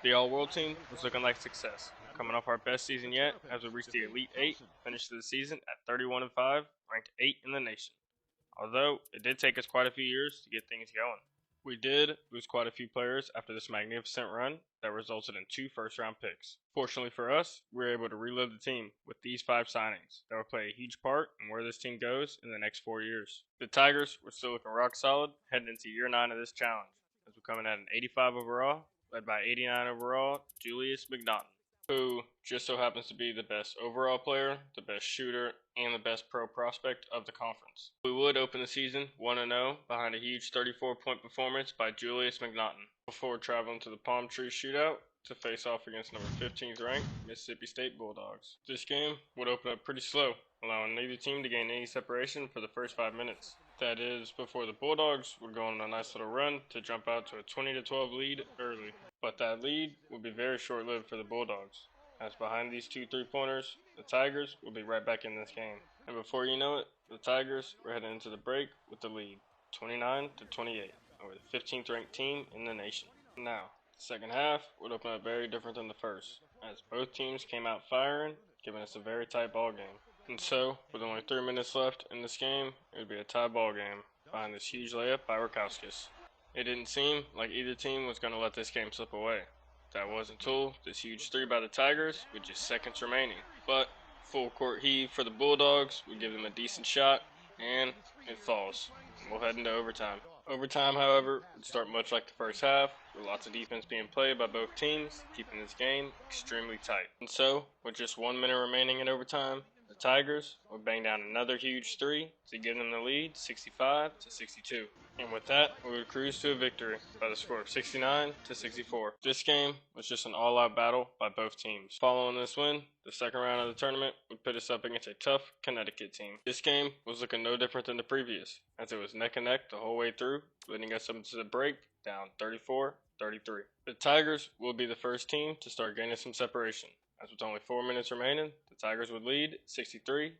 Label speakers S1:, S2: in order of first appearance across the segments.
S1: The All-World team was looking like success, coming off our best season yet as we reached the Elite Eight, finished the season at 31-5, ranked 8th in the nation. Although it did take us quite a few years to get things going. We did lose quite a few players after this magnificent run that resulted in 2 first-round picks. Fortunately for us, we were able to reload the team with these 5 signings that will play a huge part in where this team goes in the next 4 years. The Tigers were still looking rock solid heading into year 9 of this challenge, as we're coming at an 85 overall, led by 89 overall Julius McNaughton, who just so happens to be the best overall player, the best shooter, and the best pro prospect of the conference. We would open the season 1-0 behind a huge 34-point performance by Julius McNaughton before traveling to the Palm Tree Shootout to face off against number 15th ranked Mississippi State Bulldogs. This game would open up pretty slow, allowing neither team to gain any separation for the first 5 minutes. That is, before the Bulldogs would go on a nice little run to jump out to a 20-12 lead early. But that lead would be very short-lived for the Bulldogs, as behind these 2 3-pointers, the Tigers will be right back in this game. And before you know it, the Tigers were heading into the break with the lead, 29-28, over the 15th ranked team in the nation. Now, the second half would open up very different than the first, as both teams came out firing, giving us a very tight ball game. And so, with only 3 minutes left in this game, it would be a tie ball game behind this huge layup by Rakowskis. It didn't seem like either team was going to let this game slip away. That wasn't until this huge 3 by the Tigers with just seconds remaining. But full court heave for the Bulldogs would give them a decent shot, and it falls. We'll head into overtime. Overtime, however, would start much like the first half, with lots of defense being played by both teams, keeping this game extremely tight. And so, with just 1 minute remaining in overtime, the Tigers would bang down another huge 3 to give them the lead 65-62. And with that, we would cruise to a victory by the score of 69-64. This game was just an all-out battle by both teams. Following this win, the second round of the tournament would put us up against a tough Connecticut team. This game was looking no different than the previous, as it was neck and neck the whole way through, leading us up into the break down 34-33. The Tigers will be the first team to start gaining some separation, as with only 4 minutes remaining, the Tigers would lead 63-59.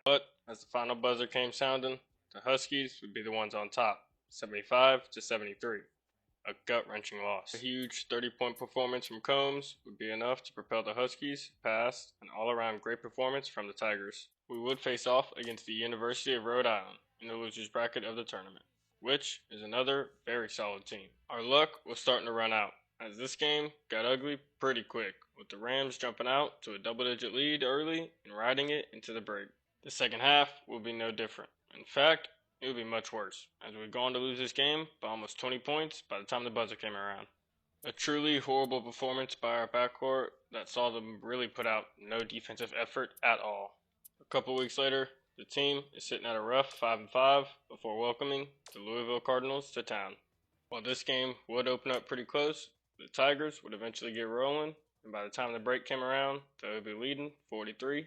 S1: But as the final buzzer came sounding, the Huskies would be the ones on top, 75-73. A gut-wrenching loss. A huge 30-point performance from Combs would be enough to propel the Huskies past an all-around great performance from the Tigers. We would face off against the University of Rhode Island in the losers bracket of the tournament, which is another very solid team. Our luck was starting to run out, as this game got ugly pretty quick, with the Rams jumping out to a double-digit lead early and riding it into the break. The second half will be no different. In fact, it would be much worse, as we would go on to lose this game by almost 20 points by the time the buzzer came around. A truly horrible performance by our backcourt that saw them really put out no defensive effort at all. A couple weeks later, the team is sitting at a rough 5-5 before welcoming the Louisville Cardinals to town. While this game would open up pretty close, the Tigers would eventually get rolling, and by the time the break came around, they would be leading 43-30.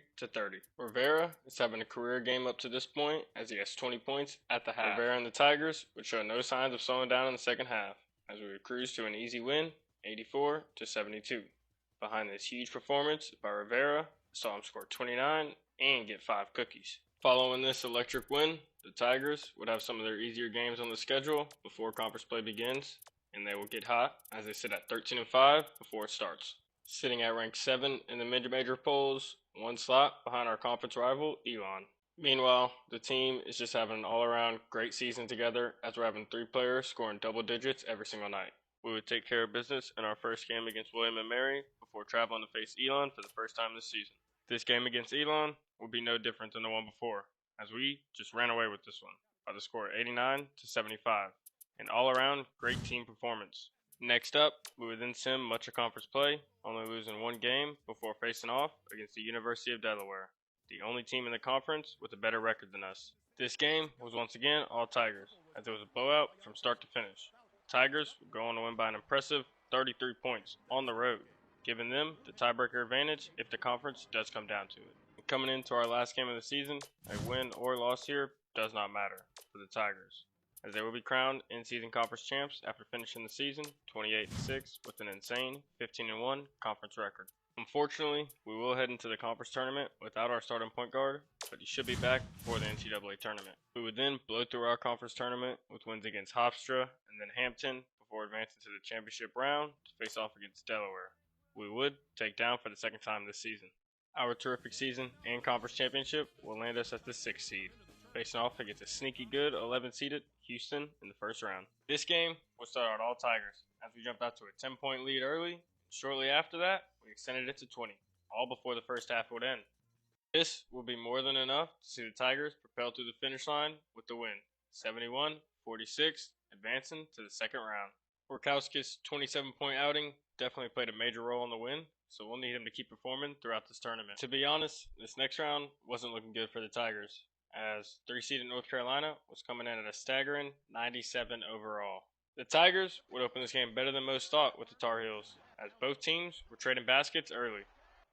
S1: Rivera is having a career game up to this point, as he has 20 points at the half. Rivera and the Tigers would show no signs of slowing down in the second half, as we would cruise to an easy win, 84-72. Behind this huge performance by Rivera, I saw him score 29 and get 5 cookies. Following this electric win, the Tigers would have some of their easier games on the schedule before conference play begins, and they will get hot as they sit at 13-5 before it starts. Sitting at rank 7 in the mid-major polls, 1 slot behind our conference rival, Elon. Meanwhile, the team is just having an all-around great season together, as we're having 3 players scoring double digits every single night. We would take care of business in our first game against William & Mary before traveling to face Elon for the first time this season. This game against Elon will be no different than the one before, as we just ran away with this one by the score 89-75. An all-around great team performance. Next up, we would then sim much of conference play, only losing 1 game before facing off against the University of Delaware, the only team in the conference with a better record than us. This game was once again all Tigers, as it was a blowout from start to finish. Tigers would go on to win by an impressive 33 points on the road, giving them the tiebreaker advantage if the conference does come down to it. And coming into our last game of the season, a win or loss here does not matter for the Tigers, as they will be crowned in-season conference champs after finishing the season 28-6 with an insane 15-1 conference record. Unfortunately, we will head into the conference tournament without our starting point guard, but he should be back before the NCAA tournament. We would then blow through our conference tournament with wins against Hofstra and then Hampton before advancing to the championship round to face off against Delaware, who we would take down for the second time this season. Our terrific season and conference championship will land us at the 6th seed, facing off against a sneaky good 11-seeded Houston in the first round. This game will start out all Tigers, as we jumped out to a 10-point lead early. Shortly after that, we extended it to 20, all before the first half would end. This will be more than enough to see the Tigers propel through the finish line with the win, 71-46, advancing to the second round. Rukowski's 27-point outing definitely played a major role in the win, so we'll need him to keep performing throughout this tournament. To be honest, this next round wasn't looking good for the Tigers, as 3-seeded North Carolina was coming in at a staggering 97 overall. The Tigers would open this game better than most thought with the Tar Heels, as both teams were trading baskets early.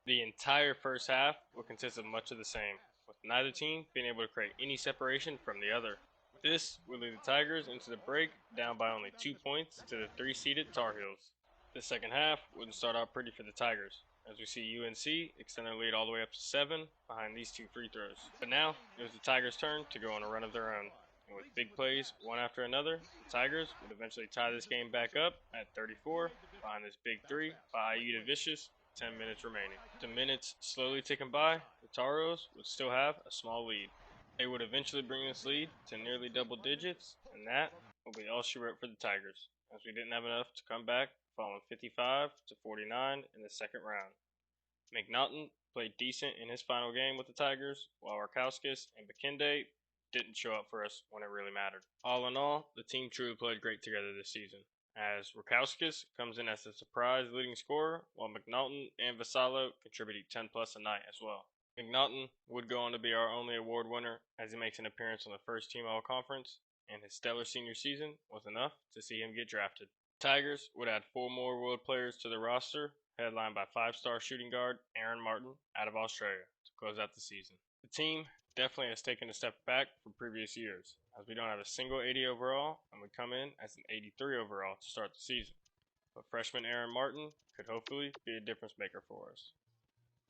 S1: The entire first half would consist of much of the same, with neither team being able to create any separation from the other. This would lead the Tigers into the break down by only 2 points to the 3-seeded Tar Heels. The second half wouldn't start out pretty for the Tigers, as we see UNC extend their lead all the way up to 7 behind these 2 free throws. But now, it was the Tigers' turn to go on a run of their own. And with big plays one after another, the Tigers would eventually tie this game back up at 34 behind this big 3 by Ayuda Vicious, 10 minutes remaining. With the minutes slowly ticking by, the Tar Heels would still have a small lead. They would eventually bring this lead to nearly double digits, and that will be all she wrote for the Tigers, as we didn't have enough to come back, falling 55-49 in the second round. McNaughton played decent in his final game with the Tigers, while Rukowskis and Bakinde didn't show up for us when it really mattered. All in all, the team truly played great together this season, as Rukowskis comes in as a surprise leading scorer, while McNaughton and Vassallo contributed 10 plus a night as well. McNaughton would go on to be our only award winner, as he makes an appearance on the first team all-conference, and his stellar senior season was enough to see him get drafted. Tigers would add 4 more world players to the roster, headlined by 5-star shooting guard Aaron Martin out of Australia to close out the season. The team definitely has taken a step back from previous years, as we don't have a single 80 overall, and we come in as an 83 overall to start the season. But freshman Aaron Martin could hopefully be a difference maker for us.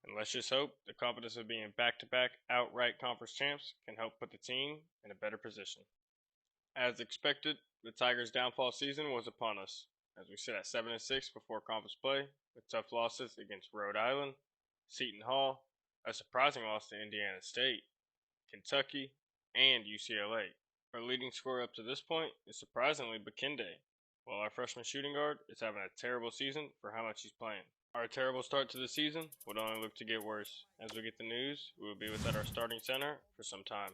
S1: And let's just hope the confidence of being back-to-back outright conference champs can help put the team in a better position. As expected, the Tigers' downfall season was upon us, as we sit at 7-6 before conference play, with tough losses against Rhode Island, Seton Hall, a surprising loss to Indiana State, Kentucky, and UCLA. Our leading scorer up to this point is surprisingly Bakinde, while our freshman shooting guard is having a terrible season for how much he's playing. Our terrible start to the season would only look to get worse. As we get the news, we will be without our starting center for some time.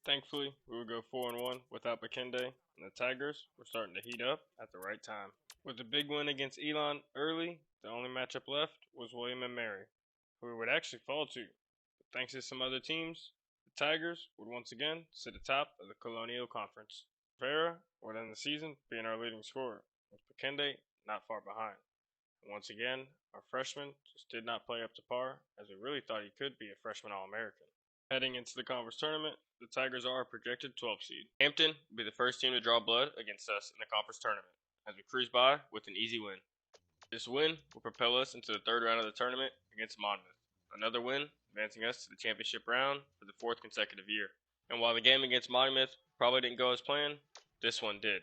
S1: Thankfully, we would go 4-1 without Bakinde, and the Tigers were starting to heat up at the right time. With the big win against Elon early, the only matchup left was William and Mary, who we would actually fall to. But thanks to some other teams, the Tigers would once again sit atop of the Colonial Conference. Rivera would end the season being our leading scorer, with Bakinde not far behind. And once again, our freshman just did not play up to par, as we really thought he could be a freshman All-American. Heading into the conference tournament, the Tigers are a projected 12th seed. Hampton will be the first team to draw blood against us in the conference tournament, as we cruise by with an easy win. This win will propel us into the third round of the tournament against Monmouth. Another win advancing us to the championship round for the 4th consecutive year. And while the game against Monmouth probably didn't go as planned, this one did,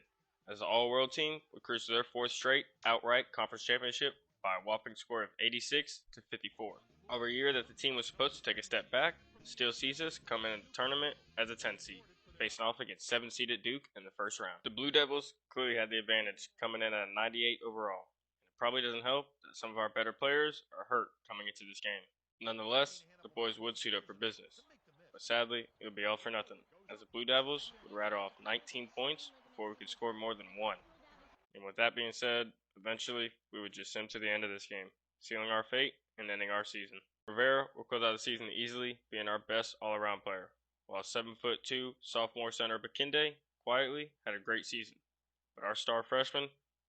S1: as the all-world team would cruise to their 4th straight outright conference championship by a whopping score of 86-54. Over a year that the team was supposed to take a step back, still sees us come in the tournament as a 10 seed, facing off against 7-seeded Duke in the first round. The Blue Devils clearly had the advantage, coming in at a 98 overall. And it probably doesn't help that some of our better players are hurt coming into this game. Nonetheless, the boys would suit up for business. But sadly, it would be all for nothing, as the Blue Devils would rattle off 19 points before we could score more than 1. And with that being said, eventually we would just sim to the end of this game, sealing our fate and ending our season. Rivera will close out the season easily, being our best all-around player, while 7'2" sophomore center Bakinde quietly had a great season. But our star freshman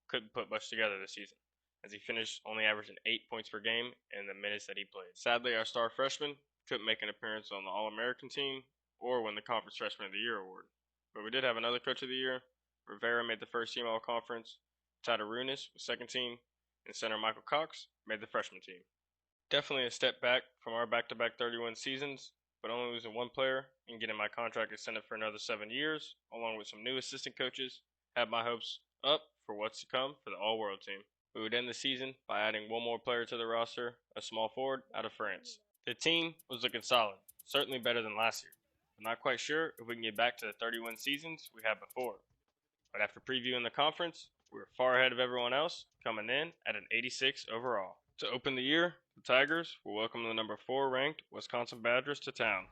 S1: couldn't put much together this season, as he finished only averaging 8 points per game in the minutes that he played. Sadly, our star freshman couldn't make an appearance on the All-American team or win the Conference Freshman of the Year award. But we did have another Coach of the Year. Rivera made the first team All-Conference, Tadarunas was second team, and center Michael Cox made the freshman team. Definitely a step back from our back-to-back 31 seasons, but only losing one player and getting my contract extended for another 7 years, along with some new assistant coaches, had my hopes up for what's to come for the All-World team. We would end the season by adding one more player to the roster, a small forward out of France. The team was looking solid, certainly better than last year. I'm not quite sure if we can get back to the 30-win seasons we had before. But after previewing the conference, we were far ahead of everyone else, coming in at an 86 overall. To open the year, the Tigers will welcome the number 4 ranked Wisconsin Badgers to town,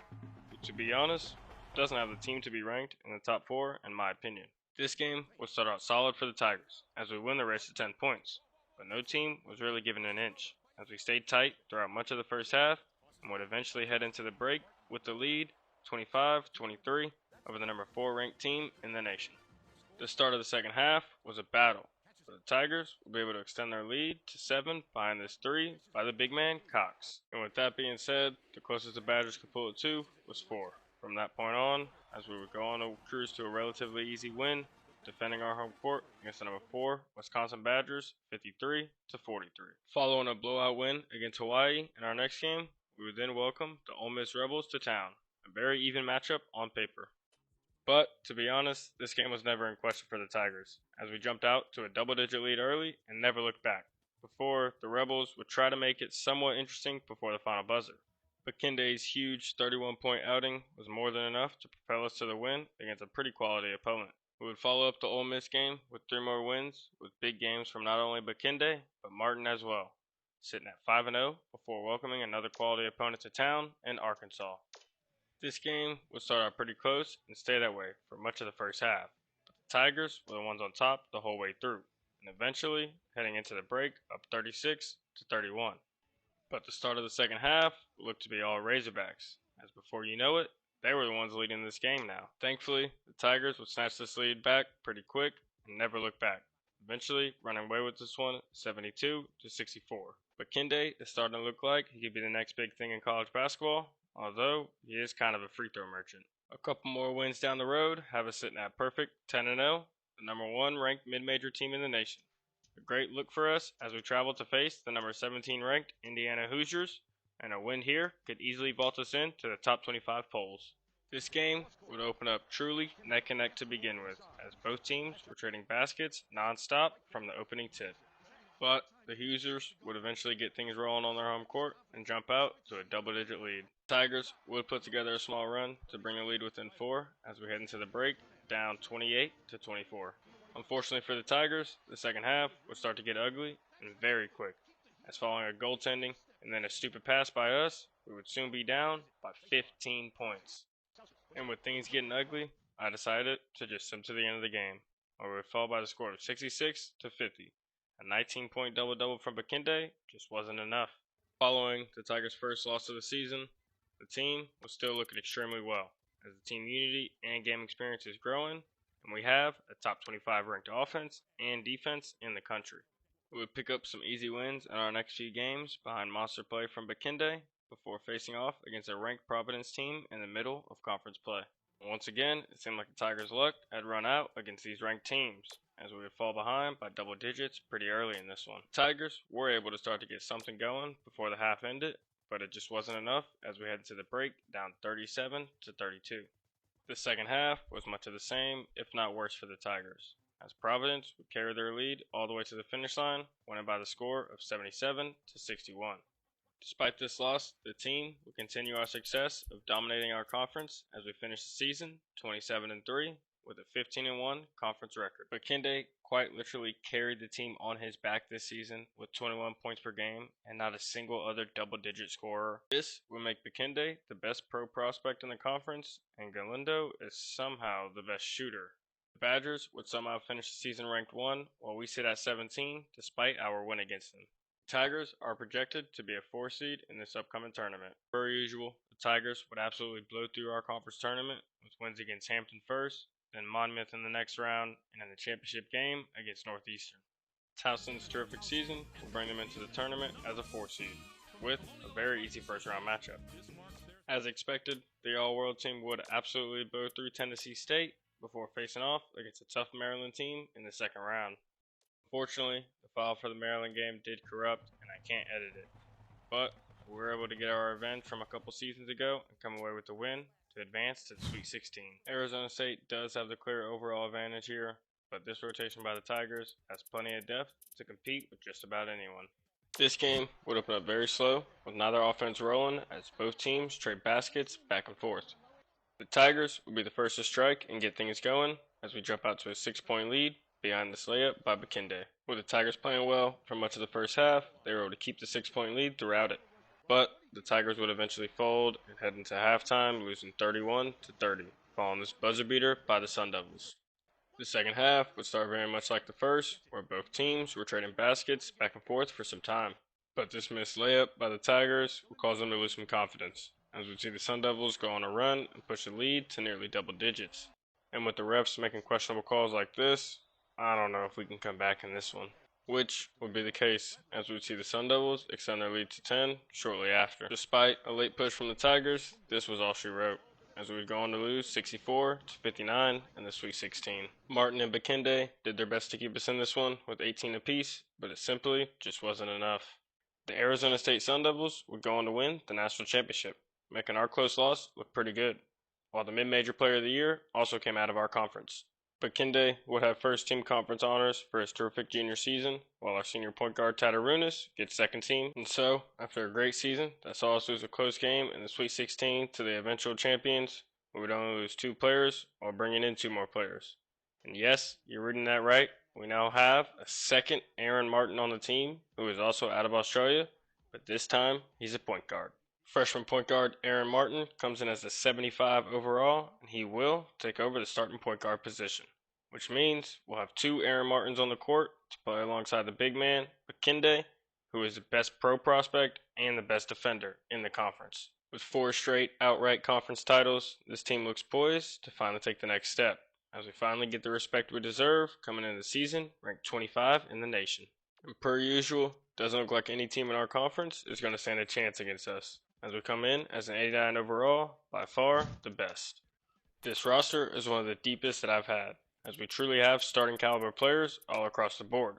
S1: who, to be honest, doesn't have the team to be ranked in the top 4 in my opinion. This game will start out solid for the Tigers, as we win the race to 10 points, but no team was really given an inch, as we stayed tight throughout much of the first half and would eventually head into the break with the lead 25-23 over the number 4 ranked team in the nation. The start of the second half was a battle, but the Tigers will be able to extend their lead to 7 behind this 3 by the big man Cox. And with that being said, the closest the Badgers could pull it to was 4. From that point on, as we would go on to cruise to a relatively easy win, defending our home court against the number 4 Wisconsin Badgers 53-43. Following a blowout win against Hawaii in our next game, we would then welcome the Ole Miss Rebels to town, a very even matchup on paper. But, to be honest, this game was never in question for the Tigers, as we jumped out to a double-digit lead early and never looked back, before the Rebels would try to make it somewhat interesting before the final buzzer. But Kende's huge 31-point outing was more than enough to propel us to the win against a pretty quality opponent. We would follow up the Ole Miss game with 3 more wins, with big games from not only Bakende, but Martin as well, sitting at 5-0 before welcoming another quality opponent to town in Arkansas. This game would start out pretty close and stay that way for much of the first half, but the Tigers were the ones on top the whole way through, and eventually heading into the break up 36-31. But the start of the second half looked to be all Razorbacks, as before you know it, they were the ones leading this game now. Thankfully, the Tigers would snatch this lead back pretty quick and never look back, eventually running away with this one 72-64. But Kende is starting to look like he could be the next big thing in college basketball, although he is kind of a free throw merchant. A couple more wins down the road have us sitting at perfect 10-0, the number 1 ranked mid-major team in the nation. A great look for us as we travel to face the number 17 ranked Indiana Hoosiers, and a win here could easily vault us into the top 25 polls. This game would open up truly neck and neck to begin with, as both teams were trading baskets non-stop from the opening tip. But the Hoosiers would eventually get things rolling on their home court and jump out to a double-digit lead. Tigers would put together a small run to bring the lead within 4 as we head into the break, down 28-24. Unfortunately for the Tigers, the second half would start to get ugly and very quick, as following a goaltending and then a stupid pass by us, we would soon be down by 15 points. And with things getting ugly, I decided to just sim to the end of the game, where we would fall by the score of 66-50. A 19-point double-double from Bakende just wasn't enough. Following the Tigers' first loss of the season, the team was still looking extremely well, as the team unity and game experience is growing, and we have a top 25 ranked offense and defense in the country. We would pick up some easy wins in our next few games behind monster play from Bakende before facing off against a ranked Providence team in the middle of conference play. Once again, it seemed like the Tigers' luck had run out against these ranked teams, as we would fall behind by double digits pretty early in this one. The Tigers were able to start to get something going before the half ended, but it just wasn't enough as we headed to the break down 37-32. The second half was much of the same, if not worse for the Tigers, as Providence would carry their lead all the way to the finish line, winning by the score of 77-61. Despite this loss, the team will continue our success of dominating our conference as we finish the season 27-3 with a 15-1 conference record. Bakende quite literally carried the team on his back this season with 21 points per game and not a single other double-digit scorer. This would make Bakende the best pro prospect in the conference, and Galindo is somehow the best shooter. The Badgers would somehow finish the season ranked 1, while we sit at 17 despite our win against them. Tigers are projected to be a 4 seed in this upcoming tournament. Per usual, the Tigers would absolutely blow through our conference tournament with wins against Hampton first, then Monmouth in the next round, and in the championship game against Northeastern. Towson's terrific season will bring them into the tournament as a 4 seed, with a very easy first round matchup. As expected, the All-World team would absolutely blow through Tennessee State before facing off against a tough Maryland team in the second round. Unfortunately, the file for the Maryland game did corrupt, and I can't edit it. But we were able to get our revenge from a couple seasons ago and come away with the win to advance to the Sweet 16. Arizona State does have the clear overall advantage here, but this rotation by the Tigers has plenty of depth to compete with just about anyone. This game would open up very slow, with neither offense rolling as both teams trade baskets back and forth. The Tigers would be the first to strike and get things going as we jump out to a 6-point lead behind this layup by Bakinde. With the Tigers playing well for much of the first half, they were able to keep the 6-point lead throughout it. But the Tigers would eventually fold and head into halftime, losing 31-30, following this buzzer beater by the Sun Devils. The second half would start very much like the first, where both teams were trading baskets back and forth for some time. But this missed layup by the Tigers would cause them to lose some confidence, as we'd see the Sun Devils go on a run and push the lead to nearly double digits. And with the refs making questionable calls like this, I don't know if we can come back in this one. Which would be the case, as we'd see the Sun Devils extend their lead to 10 shortly after. Despite a late push from the Tigers, this was all she wrote, as we would go on to lose 64-59 in the Sweet 16. Martin and Bakinde did their best to keep us in this one with 18 apiece, but it simply just wasn't enough. The Arizona State Sun Devils would go on to win the national championship, making our close loss look pretty good, while the mid-major player of the year also came out of our conference. Bakinde would have first team conference honors for his terrific junior season, while our senior point guard Tatarunas gets second team. And so, after a great season that saw us lose a close game in the Sweet 16 to the eventual champions, we would only lose 2 players while bringing in 2 more players. And yes, you're reading that right. We now have a second Aaron Martin on the team, who is also out of Australia, but this time he's a point guard. Freshman point guard Aaron Martin comes in as a 75 overall, and he will take over the starting point guard position, which means we'll have 2 Aaron Martins on the court to play alongside the big man, Bakinde, who is the best pro prospect and the best defender in the conference. With 4 straight outright conference titles, this team looks poised to finally take the next step, as we finally get the respect we deserve coming into the season, ranked 25 in the nation. And per usual, doesn't look like any team in our conference is going to stand a chance against us, as we come in as an 89 overall, by far the best. This roster is one of the deepest that I've had, as we truly have starting caliber players all across the board.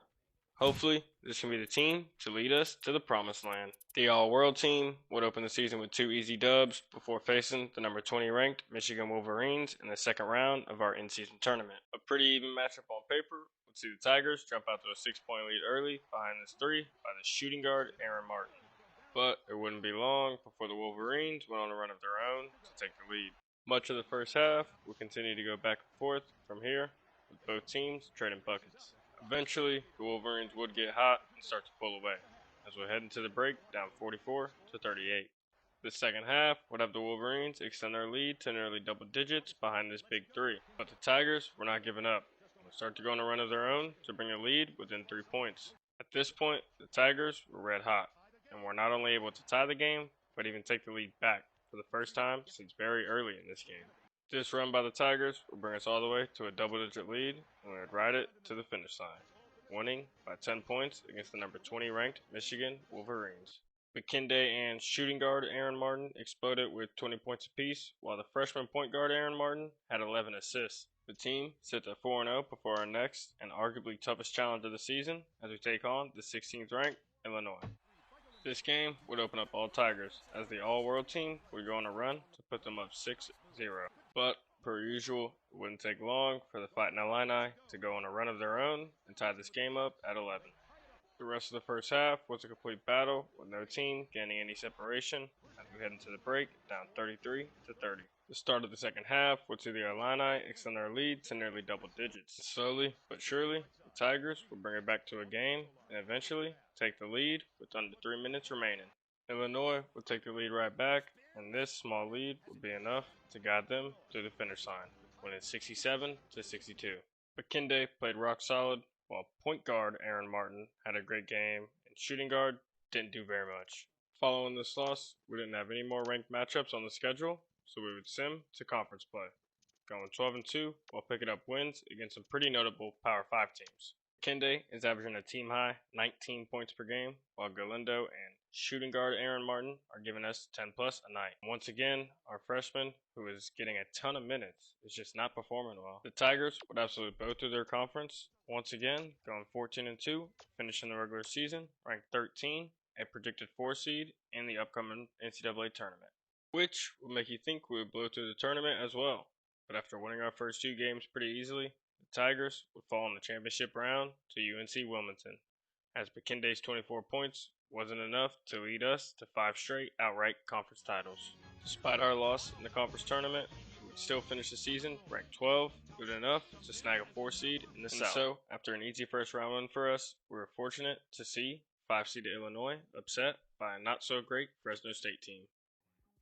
S1: Hopefully, this can be the team to lead us to the promised land. The all-world team would open the season with 2 easy dubs before facing the number 20 ranked Michigan Wolverines in the second round of our in-season tournament. A pretty even matchup on paper would see the Tigers jump out to a 6-point lead early behind this 3 by the shooting guard Aaron Martin. But it wouldn't be long before the Wolverines went on a run of their own to take the lead. Much of the first half would continue to go back and forth from here, with both teams trading buckets. Eventually, the Wolverines would get hot and start to pull away, as we head into the break down 44-38. The second half would have the Wolverines extend their lead to nearly double digits behind this big 3, but the Tigers were not giving up. They start to go on a run of their own to bring a lead within 3 points. At this point, the Tigers were red hot, and were not only able to tie the game, but even take the lead back for the first time since very early in this game. This run by the Tigers will bring us all the way to a double-digit lead, and we would ride it to the finish line, winning by 10 points against the number 20 ranked Michigan Wolverines. Bakinde and shooting guard Aaron Martin exploded with 20 points apiece, while the freshman point guard Aaron Martin had 11 assists. The team sits at 4-0 before our next and arguably toughest challenge of the season as we take on the 16th ranked Illinois. This game would open up all Tigers, as the all-world team would go on a run to put them up 6-0. But, per usual, it wouldn't take long for the Fighting Illini to go on a run of their own and tie this game up at 11. The rest of the first half was a complete battle, with no team gaining any separation as we head into the break down 33-30. The start of the second half would see the Illini extend their lead to nearly double digits. Slowly but surely, the Tigers would bring it back to a game and eventually take the lead with under 3 minutes remaining. Illinois would take the lead right back, and this small lead would be enough to guide them to the finish line, winning 67-62. Bakinde played rock solid, while point guard Aaron Martin had a great game, and shooting guard didn't do very much. Following this loss, we didn't have any more ranked matchups on the schedule, so we would sim to conference play, going 12-2 while picking up wins against some pretty notable Power 5 teams. Bakinde is averaging a team-high 19 points per game, while Galindo and shooting guard Aaron Martin are giving us 10+ a night. Once again, our freshman, who is getting a ton of minutes, is just not performing well. The Tigers would absolutely blow through their conference, once again going 14-2, finishing the regular season ranked 13, a predicted 4 seed in the upcoming NCAA tournament, which would make you think we would blow through the tournament as well. But after winning our first 2 games pretty easily, the The Tigers would fall in the championship round to UNC Wilmington, as McKinday's 24 points wasn't enough to lead us to 5 straight outright conference titles. Despite our loss in the conference tournament, we would still finish the season ranked 12, good enough to snag a 4 seed in the South. So, after an easy first round win for us, we were fortunate to see 5-seeded Illinois upset by a not-so-great Fresno State team.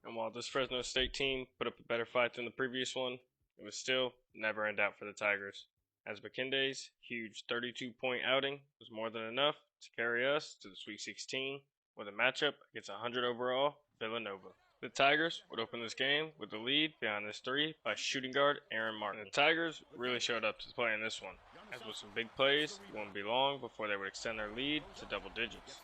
S1: And while this Fresno State team put up a better fight than the previous one, it was still never in doubt for the Tigers, as McKinday's huge 32-point outing was more than enough to carry us to the Sweet 16 with a matchup against 100 overall Villanova. The Tigers would open this game with the lead behind this 3 by shooting guard Aaron Martin. The Tigers really showed up to play in this one, as with some big plays, it wouldn't be long before they would extend their lead to double digits.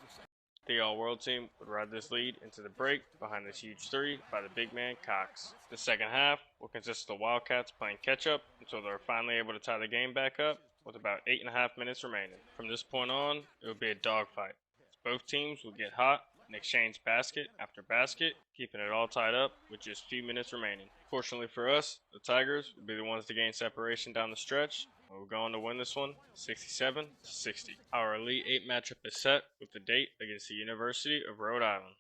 S1: The All-World team would ride this lead into the break behind this huge 3 by the big man Cox. The second half will consist of the Wildcats playing catch-up until they were finally able to tie the game back up with about 8.5 minutes remaining. From this point on, it would be a dogfight. Both teams would get hot and exchange basket after basket, keeping it all tied up with just a few minutes remaining. Fortunately for us, the Tigers would be the ones to gain separation down the stretch, and we're going to win this one 67-60. Our Elite 8 matchup is set with the date against the University of Rhode Island.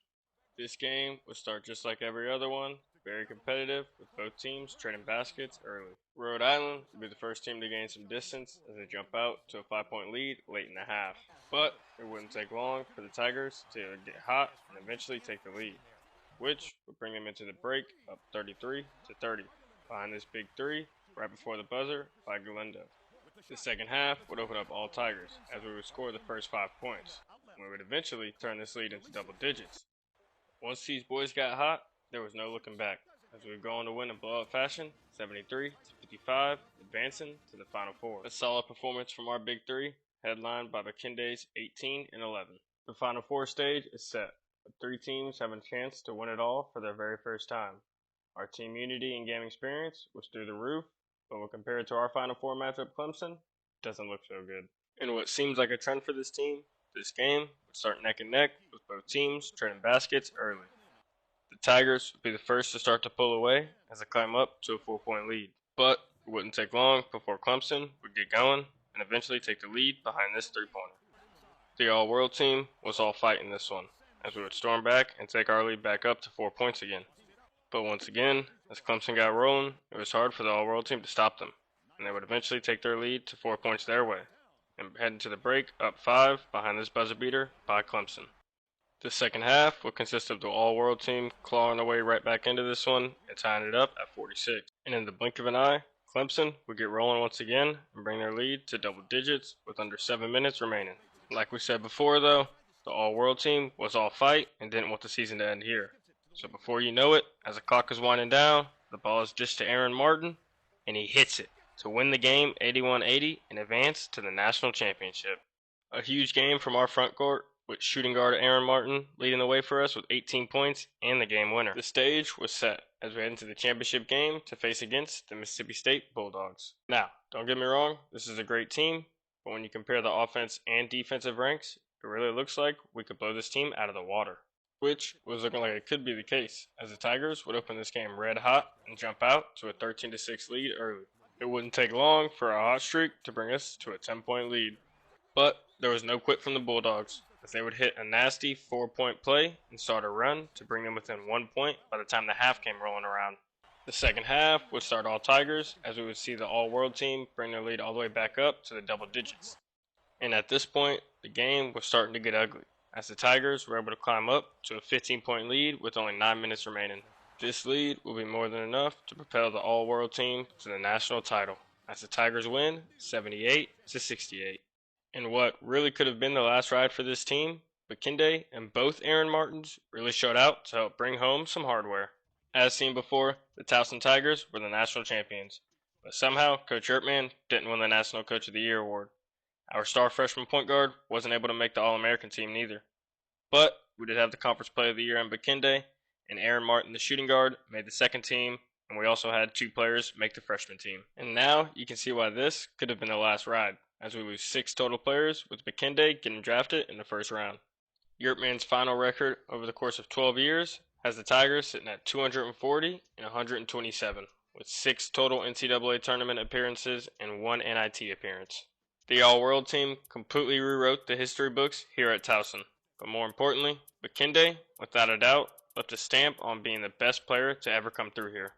S1: This game will start just like every other one, very competitive, with both teams trading baskets early. Rhode Island will be the first team to gain some distance as they jump out to a 5-point lead late in the half. But it wouldn't take long for the Tigers to get hot and eventually take the lead, which would bring them into the break up 33-30 behind this big 3 right before the buzzer by Galindo. The second half would open up all Tigers as we would score the first 5 points, and we would eventually turn this lead into double digits. Once these boys got hot, there was no looking back, as we would go on to win in blowout fashion, 73-55, advancing to the Final Four. A solid performance from our big 3, headlined by McKinday's 18-11. The Final Four stage is set, with 3 teams having a chance to win it all for their very first time. Our team unity and game experience was through the roof, but when compared to our Final Four matchup Clemson, doesn't look so good. In what seems like a trend for this team, this game would start neck and neck with both teams trading baskets early. The Tigers would be the first to start to pull away as they climb up to a 4-point lead, but it wouldn't take long before Clemson would get going and eventually take the lead behind this 3-pointer. The All-World team was all fight in this one, as we would storm back and take our lead back up to 4 points again. But once again, as Clemson got rolling, it was hard for the All-World team to stop them, and they would eventually take their lead to 4 points their way, and head into the break up 5 behind this buzzer beater by Clemson. The second half would consist of the All-World team clawing their way right back into this one and tying it up at 46. And in the blink of an eye, Clemson would get rolling once again and bring their lead to double digits with under 7 minutes remaining. Like we said before though, the All-World team was all fight and didn't want the season to end here. So before you know it, as the clock is winding down, the ball is dished to Aaron Martin, and he hits it to win the game 81-80 and advance to the national championship. A huge game from our front court, with shooting guard Aaron Martin leading the way for us with 18 points and the game winner. The stage was set as we head into the championship game to face against the Mississippi State Bulldogs. Now, don't get me wrong, this is a great team, but when you compare the offense and defensive ranks, it really looks like we could blow this team out of the water, which was looking like it could be the case, as the Tigers would open this game red hot and jump out to a 13-6 lead early. It wouldn't take long for a hot streak to bring us to a 10-point lead, but there was no quit from the Bulldogs, as they would hit a nasty 4-point play and start a run to bring them within 1 point by the time the half came rolling around. The second half would start all Tigers, as we would see the All-World team bring their lead all the way back up to the double digits. And at this point, the game was starting to get ugly, as the Tigers were able to climb up to a 15-point lead with only 9 minutes remaining. This lead will be more than enough to propel the All-World team to the national title, as the Tigers win 78-68. And what really could have been the last ride for this team, McKinday and both Aaron Martins really showed out to help bring home some hardware. As seen before, the Towson Tigers were the national champions, but somehow Coach Ertman didn't win the National Coach of the Year award. Our star freshman point guard wasn't able to make the All-American team neither. But we did have the Conference Player of the Year in McKinday, and Aaron Martin, the shooting guard, made the second team, and we also had 2 players make the freshman team. And now you can see why this could have been the last ride, as we lose 6 total players, with McKinday getting drafted in the first round. Yurtman's final record over the course of 12 years has the Tigers sitting at 240 and 127. with 6 total NCAA tournament appearances and 1 NIT appearance. The All-World team completely rewrote the history books here at Towson, but more importantly, Bakinde, without a doubt, left a stamp on being the best player to ever come through here.